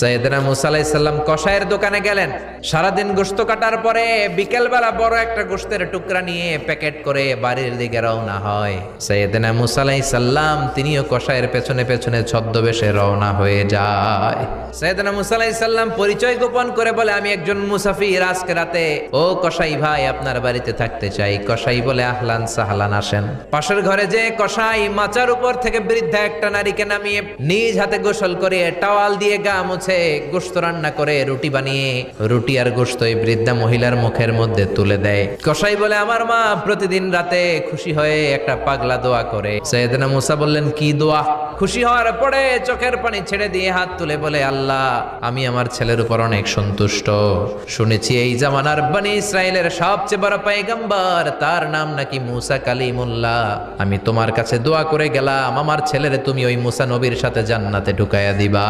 সাইয়েদনা মুসা আলাইহিস সালাম কসাইয়ের দোকানে গেলেন। সারাদিন গোশত কাটার পরে বিকেলবেলা বড় একটা গোশতের টুকরা নিয়ে প্যাকেট করে বাড়ির দিকে রওনা হয়। সাইয়েদনা মুসা আলাইহিস সালাম তিনিও কসাইয়ের পেছনে পেছনে ছদ্মবেশে রওনা হয়ে যায়। সাইয়েদনা মুসা আলাইহিস সালাম পরিচয় গোপন করে বলে, আমি একজন মুসাফির, আজকে রাতে ও কসাই ভাই আপনার বাড়িতে থাকতে চাই। কসাই বলে, আহলান সাহলান, আসেন। পাশের ঘরে যে কসাই মাচার উপর থেকে বৃদ্ধা একটা নারীকে নামিয়ে নিজ হাতে গোসল করে টাওয়াল দিয়ে গা মুছে গোশত রান্না করে রুটি বানিয়ে রুটি আর গোশত এই বৃদ্ধা মহিলার মুখের মধ্যে তুলে দেয়। কসাই বলে, আমার মা প্রতিদিন রাতে খুশি হয়ে একটা পাগলা দোয়া করে। সাইয়েদনা মুসা বললেন, কি দোয়া? খুশি হওয়ার পরে চোখের পানি ছেড়ে দিয়ে হাত তুলে বলে, আল্লাহ, আমি আমার ছেলের উপর অনেক সন্তুষ্ট। শুনেছি এই জামানার বনি ইসরায়েলের সবচেয়ে বড় পয়গম্বর, তার নাম নাকি মুসা কালিমুল্লাহ। আমি তোমার কাছে দোয়া করে গেলাম, আমার ছেলেরে তুমি ওই মুসা নবীর সাথে জান্নাতে ঢুকাইয়া দিবা।